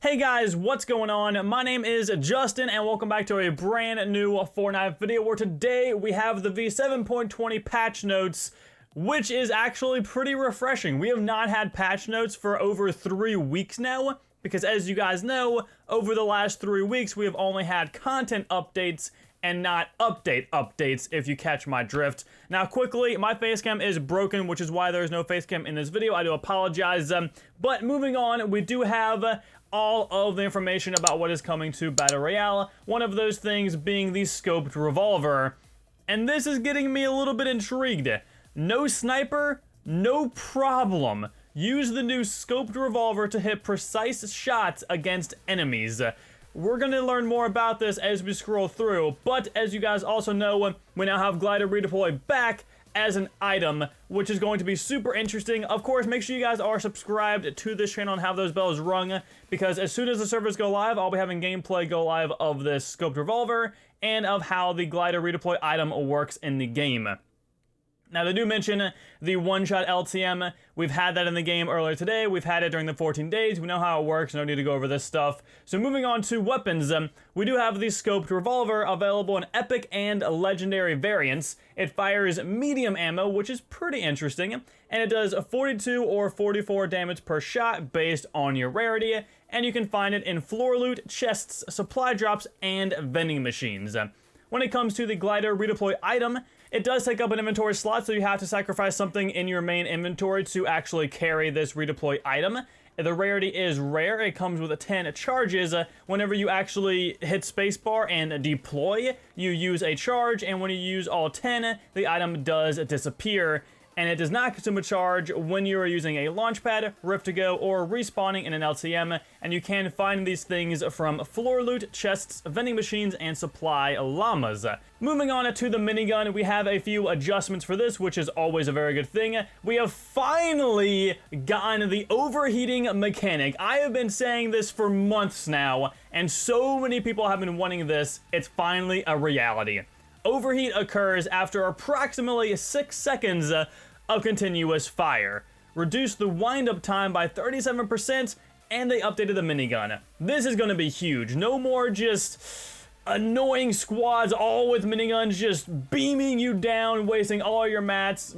Hey guys, what's going on? My name is Justin and welcome back to a brand new Fortnite video where today we have the v7.20 patch notes, which is actually pretty refreshing. We have not had patch notes for over 3 weeks now because, as you guys know, over the last 3 weeks we have only had content updates and not updates, if you catch my drift. Now quickly, my facecam is broken, which is why there is no facecam in this video. I do apologize, but moving on, we do have all of the information about what is coming to Battle Royale, one of those things being the Scoped Revolver, and this is getting me a little bit intrigued. No sniper, no problem. Use the new Scoped Revolver to hit precise shots against enemies. We're going to learn more about this as we scroll through, but as you guys also know, we now have Glider Redeploy back as an item, which is going to be super interesting. Of course, make sure you guys are subscribed to this channel and have those bells rung, because as soon as the servers go live, I'll be having gameplay go live of this Scoped Revolver and of how the Glider Redeploy item works in the game. Now, they do mention the one-shot LTM. We've had that in the game earlier today. We've had it during the 14 days. We know how it works. No need to go over this stuff. So moving on to weapons, we do have the Scoped Revolver available in epic and legendary variants. It fires medium ammo, which is pretty interesting, and it does 42 or 44 damage per shot based on your rarity, and you can find it in floor loot, chests, supply drops, and vending machines. When it comes to the Glider Redeploy item, it does take up an inventory slot, so you have to sacrifice something in your main inventory to actually carry this redeploy item. The rarity is rare. It comes with 10 charges. Whenever you actually hit spacebar and deploy, you use a charge, and when you use all 10, the item does disappear. And it does not consume a charge when you are using a launchpad, Rift to Go, or respawning in an LTM, and you can find these things from floor loot, chests, vending machines, and supply llamas. Moving on to the minigun, we have a few adjustments for this, which is always a very good thing. We have finally gotten the overheating mechanic. I have been saying this for months now, and so many people have been wanting this. It's finally a reality. Overheat occurs after approximately 6 seconds of continuous fire. Reduce the wind-up time by 37%, and they updated the minigun. This is going to be huge. No more just annoying squads all with miniguns just beaming you down, wasting all your mats.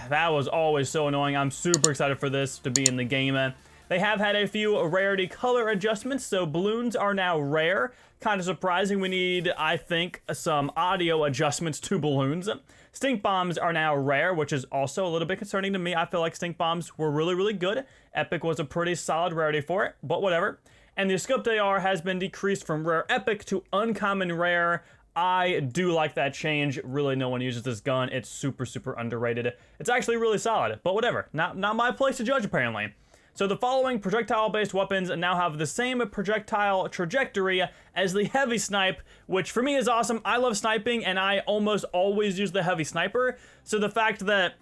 That was always so annoying. I'm super excited for this to be in the game. They have had a few rarity color adjustments, so balloons are now rare. Kind of surprising. We need, I think, some audio adjustments to balloons. Stink bombs are now rare, which is also a little bit concerning to me. I feel like stink bombs were really, really good. Epic was a pretty solid rarity for it, but whatever. And the Scoped AR has been decreased from rare epic to uncommon rare. I do like that change. Really, no one uses this gun. It's super, super underrated. It's actually really solid, but whatever. Not my place to judge, apparently. So the following projectile-based weapons now have the same projectile trajectory as the heavy snipe, which for me is awesome. I love sniping, and I almost always use the heavy sniper. So the fact that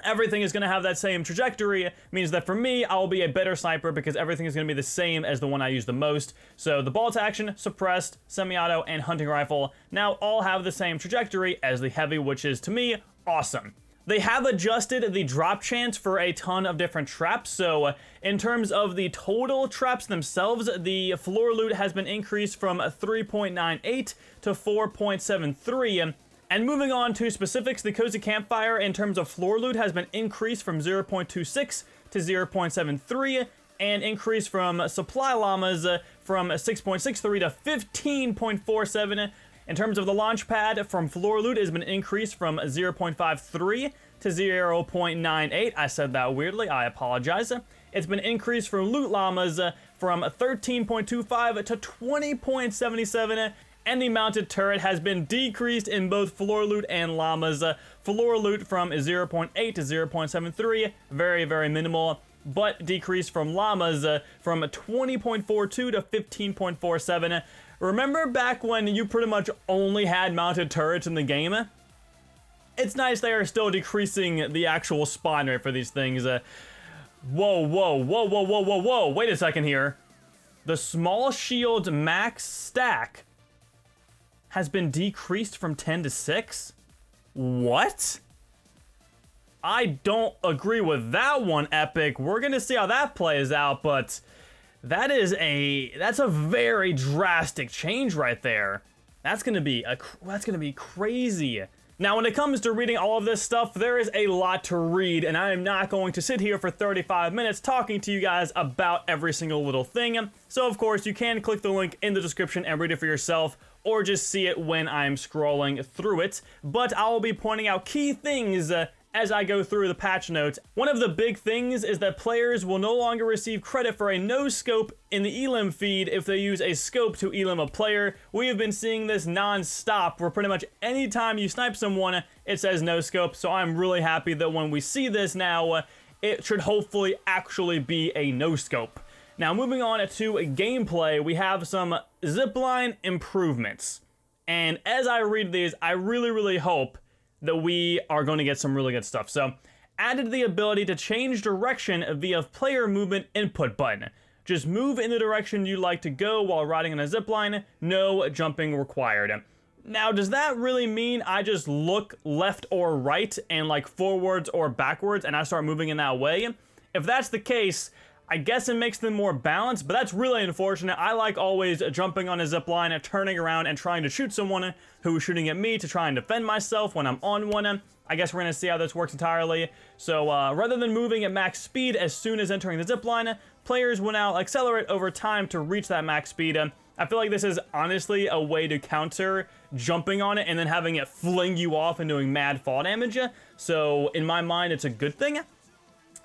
everything is going to have that same trajectory means that for me, I'll be a better sniper because everything is going to be the same as the one I use the most. So the bolt action, suppressed, semi-auto, and hunting rifle now all have the same trajectory as the heavy, which is, to me, awesome. They have adjusted the drop chance for a ton of different traps, so in terms of the total traps themselves, the floor loot has been increased from 3.98 to 4.73, and moving on to specifics, the Cozy Campfire in terms of floor loot has been increased from 0.26 to 0.73, and increased from supply llamas from 6.63 to 15.47. In terms of the launch pad from floor loot, has been increased from 0.53 to 0.98. I said that weirdly, I apologize. It's been increased from loot llamas from 13.25 to 20.77, and the mounted turret has been decreased in both floor loot and llamas. Floor loot from 0.8 to 0.73, very, very minimal, but decreased from llamas from 20.42 to 15.47. Remember back when you pretty much only had mounted turrets in the game? It's nice they are still decreasing the actual spawn rate for these things. Whoa, wait a second here. The small shield's max stack has been decreased from 10 to 6? What? I don't agree with that one, Epic. We're gonna see how that plays out, but That's a very drastic change right there. That's gonna be crazy. Now, when it comes to reading all of this stuff, there is a lot to read, and I am not going to sit here for 35 minutes talking to you guys about every single little thing. So, of course, you can click the link in the description and read it for yourself, or just see it when I'm scrolling through it. But I will be pointing out key things as I go through the patch notes. One of the big things is that players will no longer receive credit for a no scope in the elim feed if they use a scope to elim a player. We have been seeing this non-stop, where pretty much anytime you snipe someone, it says no scope. So I'm really happy that when we see this now, it should hopefully actually be a no scope. Now, moving on to gameplay, we have some zipline improvements. And as I read these, I really hope that we are going to get some really good stuff. So, added the ability to change direction via player movement input button. Just move in the direction you like to go while riding on a zipline, no jumping required. Now, does that really mean I just look left or right and like forwards or backwards and I start moving in that way? If that's the case, I guess it makes them more balanced, but that's really unfortunate. I like always jumping on a zipline, turning around and trying to shoot someone who is shooting at me to try and defend myself when I'm on one. I guess we're going to see how this works entirely. So rather than moving at max speed as soon as entering the zipline, players will now accelerate over time to reach that max speed. I feel like this is honestly a way to counter jumping on it and then having it fling you off and doing mad fall damage. So in my mind, it's a good thing.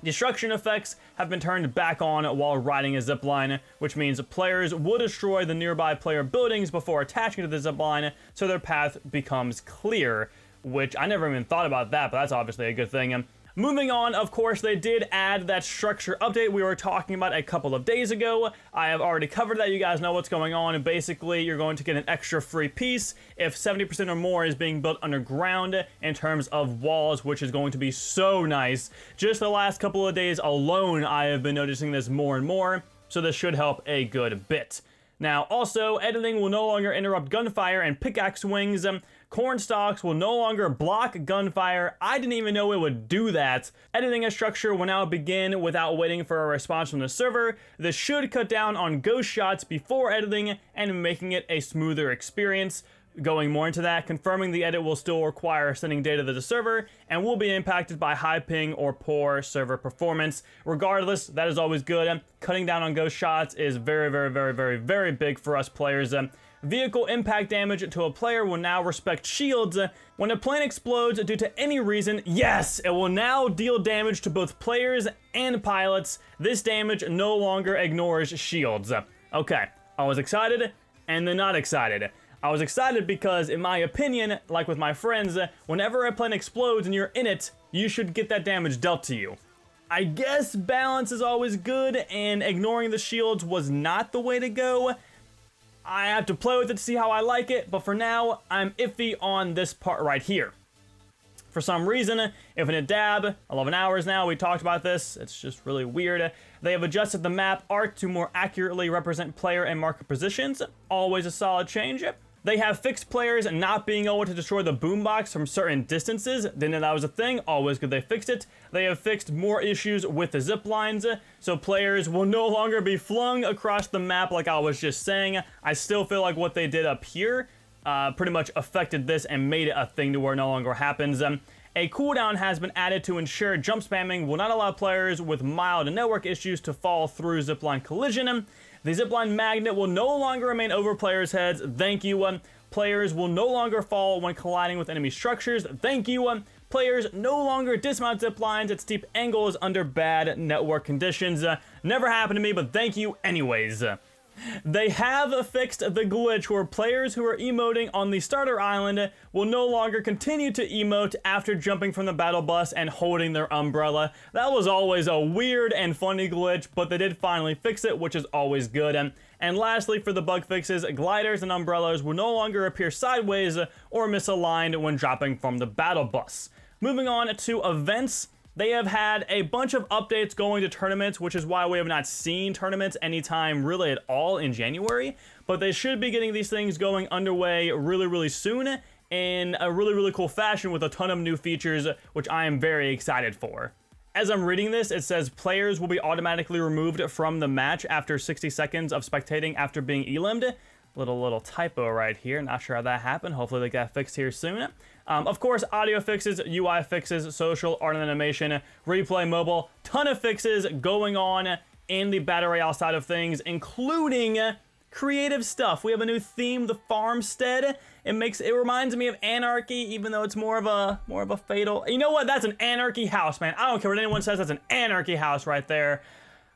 Destruction effects have been turned back on while riding a zipline, which means players will destroy the nearby player buildings before attaching to the zipline, so their path becomes clear, which I never even thought about that, but that's obviously a good thing. Moving on, of course, they did add that structure update we were talking about a couple of days ago. I have already covered that. You guys know what's going on. Basically, you're going to get an extra free piece if 70% or more is being built underground in terms of walls, which is going to be so nice. Just the last couple of days alone, I have been noticing this more and more, so this should help a good bit. Now, also, editing will no longer interrupt gunfire and pickaxe swings. Corn stalks will no longer block gunfire. I didn't even know it would do that. Editing a structure will now begin without waiting for a response from the server. This should cut down on ghost shots before editing and making it a smoother experience. Going more into that, confirming the edit will still require sending data to the server and will be impacted by high ping or poor server performance. Regardless, that is always good. Cutting down on ghost shots is very big for us players. Vehicle impact damage to a player will now respect shields. When a plane explodes due to any reason, yes, it will now deal damage to both players and pilots. This damage no longer ignores shields. Okay, I was excited and then not excited. I was excited because, in my opinion, like with my friends, whenever a plane explodes and you're in it, you should get that damage dealt to you. I guess balance is always good, and ignoring the shields was not the way to go. I have to play with it to see how I like it, but for now, I'm iffy on this part right here. For some reason, Infinite Dab, 11 hours now, we talked about this, it's just really weird. They have adjusted the map art to more accurately represent player and marker positions, always a solid change. They have fixed players not being able to destroy the boombox from certain distances. Didn't know that was a thing. Always good they fixed it. They have fixed more issues with the zip lines, so players will no longer be flung across the map like I was just saying. I still feel like what they did up here pretty much affected this and made it a thing to where it no longer happens. A cooldown has been added to ensure jump spamming will not allow players with mild network issues to fall through zipline collision. The zipline magnet will no longer remain over players' heads. Thank you. Players will no longer fall when colliding with enemy structures. Thank you. Players no longer dismount ziplines at steep angles under bad network conditions. Never happened to me, but thank you anyways. They have fixed the glitch where players who are emoting on the starter island will no longer continue to emote after jumping from the battle bus and holding their umbrella. That was always a weird and funny glitch, but they did finally fix it, which is always good. And lastly, for the bug fixes, gliders and umbrellas will no longer appear sideways or misaligned when dropping from the battle bus. Moving on to events. They have had a bunch of updates going to tournaments, which is why we have not seen tournaments anytime really at all in January. But they should be getting these things going underway really soon in a really cool fashion with a ton of new features, which I am very excited for. as I'm reading this, it says players will be automatically removed from the match after 60 seconds of spectating after being elimed. Little typo right here. Not sure how that happened. Hopefully they get fixed here soon. Of course, audio fixes, UI fixes, social, art and animation, replay mobile. Ton of fixes going on in the Battle Royale side of things, including creative stuff. We have a new theme, the Farmstead. It reminds me of Anarchy, even though it's more of a fatal. You know what? That's an Anarchy house, man. I don't care what anyone says. That's an Anarchy house right there.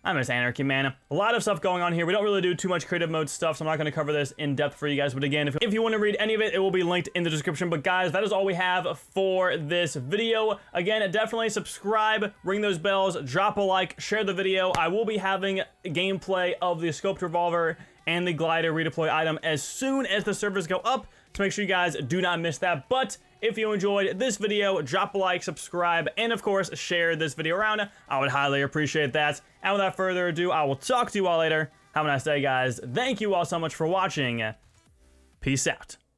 I miss Anarchy, man. A lot of stuff going on here. We don't really do too much creative mode stuff, so I'm not going to cover this in depth for you guys. But again, if you want to read any of it, it will be linked in the description. But guys, that is all we have for this video. Again, definitely subscribe, ring those bells, drop a like, share the video. I will be having gameplay of the Scoped Revolver and the Glider redeploy item as soon as the servers go up, to make sure you guys do not miss that. But if you enjoyed this video, drop a like, subscribe, and of course, share this video around. I would highly appreciate that. And without further ado, I will talk to you all later. Have a nice day, guys. Thank you all so much for watching. Peace out.